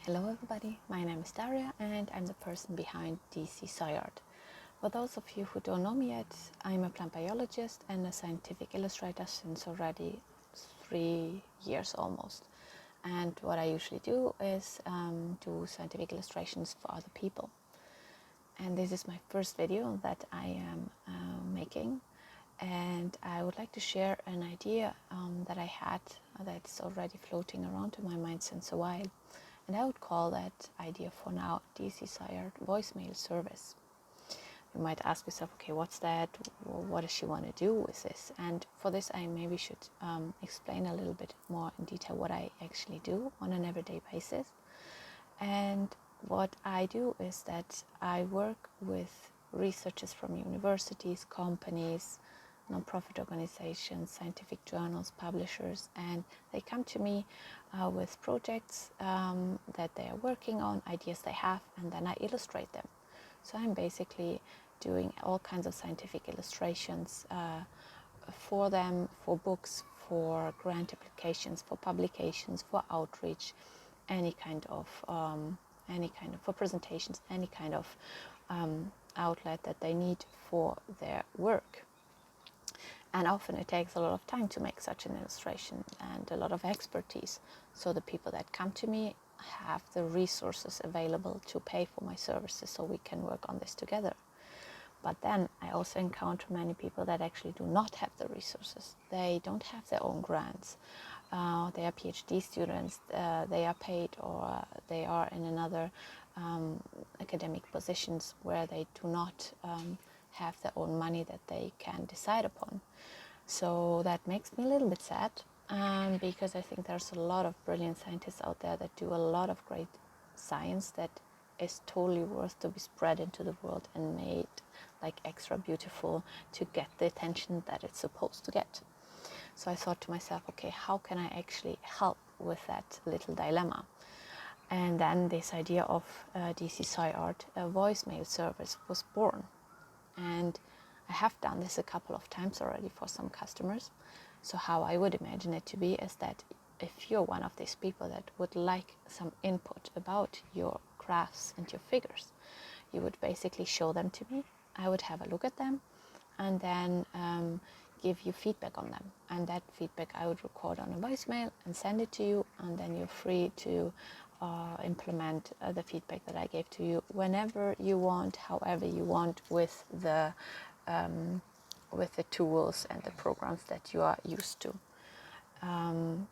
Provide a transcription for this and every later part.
Hello everybody, my name is Daria and I'm the person behind DC SciArt. For those of you who don't know me yet, I'm a plant biologist and a scientific illustrator since already 3 years almost. And what I usually do is do scientific illustrations for other people. And this is my first video that I am making, and I would like to share an idea that I had that's already floating around in my mind since a while. And I would call that idea for now DC SciArt voicemail service. You might ask yourself, okay, what's that? What does she want to do with this? And for this, I maybe should explain a little bit more in detail what I actually do on an everyday basis. And what I do is that I work with researchers from universities, companies, non-profit organizations, scientific journals, publishers, and they come to me with projects that they are working on, ideas they have, and then I illustrate them. So I'm basically doing all kinds of scientific illustrations for them, for books, for grant applications, for publications, for outreach, any kind of for presentations, any kind of outlet that they need for their work. And often it takes a lot of time to make such an illustration and a lot of expertise. So the people that come to me have the resources available to pay for my services so we can work on this together. But then I also encounter many people that actually do not have the resources. They don't have their own grants. They are PhD students, they are paid, or they are in another academic positions where they do not have their own money that they can decide upon. So that makes me a little bit sad, because I think there's a lot of brilliant scientists out there that do a lot of great science that is totally worth to be spread into the world and made like extra beautiful to get the attention that it's supposed to get. So I thought to myself, okay, how can I actually help with that little dilemma? And then this idea of DC SciArt, a voicemail service, was born. And I have done this a couple of times already for some customers. So how I would imagine it to be is that if you're one of these people that would like some input about your graphs and your figures, you would basically show them to me. I would have a look at them and then give you feedback on them. And that feedback I would record on a voicemail and send it to you, and then you're free to implement the feedback that I gave to you whenever you want, however you want, with the tools and the programs that you are used to.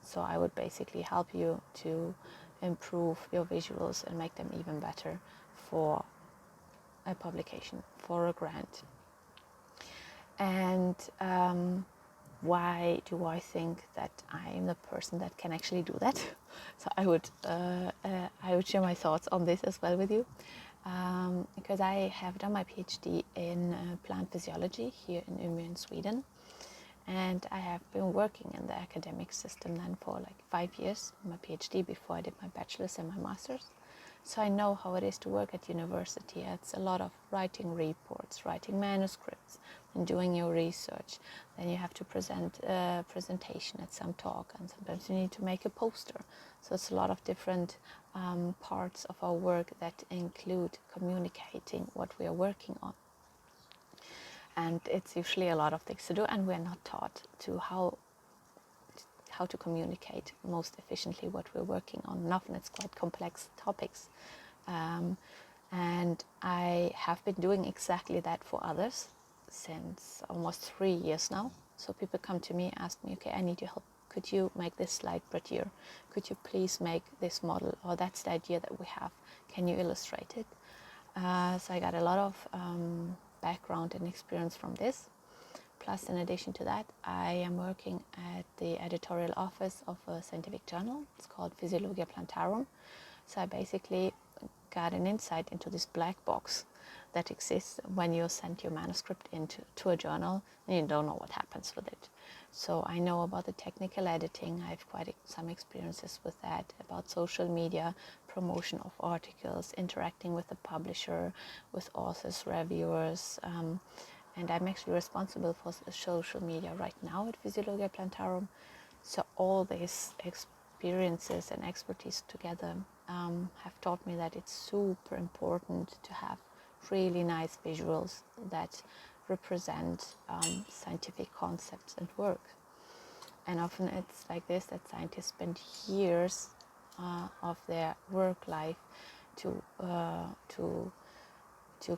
So I would basically help you to improve your visuals and make them even better for a publication, for a grant. And why do I think that I am the person that can actually do that? So I would share my thoughts on this as well with you, because I have done my PhD in plant physiology here in Umeå in Sweden, and I have been working in the academic system then for like 5 years, my PhD before I did my bachelor's and my master's. So I know how it is to work at university. It's a lot of writing reports, writing manuscripts, and doing your research. Then you have to present a presentation at some talk, and sometimes you need to make a poster. So it's a lot of different parts of our work that include communicating what we are working on. And it's usually a lot of things to do, and we're not taught to how to communicate most efficiently what we're working on. And often it's quite complex topics. And I have been doing exactly that for others since almost 3 years now. So people come to me, ask me, okay, I need your help. Could you make this slide prettier? Could you please make this model? Or that's the idea that we have. Can you illustrate it? So I got a lot of background and experience from this. Plus, in addition to that, I am working at the editorial office of a scientific journal. It's called Plantarum. So I basically got an insight into this black box that exists when you send your manuscript into a journal and you don't know what happens with it. So I know about the technical editing. I have quite some experiences with that, about social media, promotion of articles, interacting with the publisher, with authors, reviewers, and I'm actually responsible for social media right now at Plantarum. So all this experiences and expertise together have taught me that it's super important to have really nice visuals that represent scientific concepts and work. And often it's like this, that scientists spend years of their work life to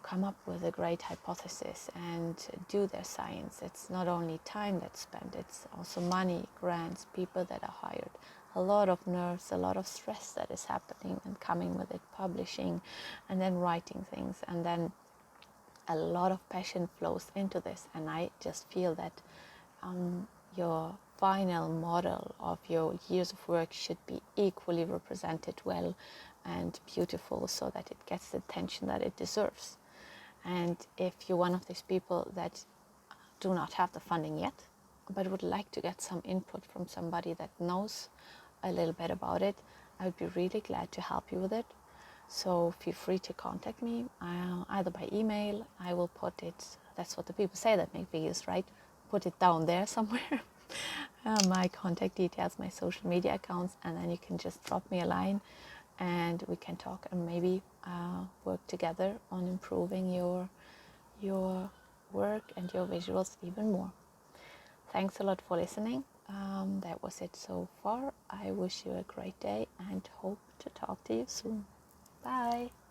come up with a great hypothesis and do their science. It's not only time that's spent, it's also money, grants, people that are hired, a lot of nerves, a lot of stress that is happening and coming with it, publishing and then writing things, and then a lot of passion flows into this. And I just feel that your final model of your years of work should be equally represented well and beautiful, so that it gets the attention that it deserves. And if you're one of these people that do not have the funding yet, but would like to get some input from somebody that knows a little bit about it, I would be really glad to help you with it. So feel free to contact me either by email. I will put it, that's what the people say that make videos, right? Put it down there somewhere. My contact details, my social media accounts, and then you can just drop me a line and we can talk and maybe work together on improving your work and your visuals even more. Thanks a lot for listening. That was it so far. I wish you a great day and hope to talk to you soon. Bye.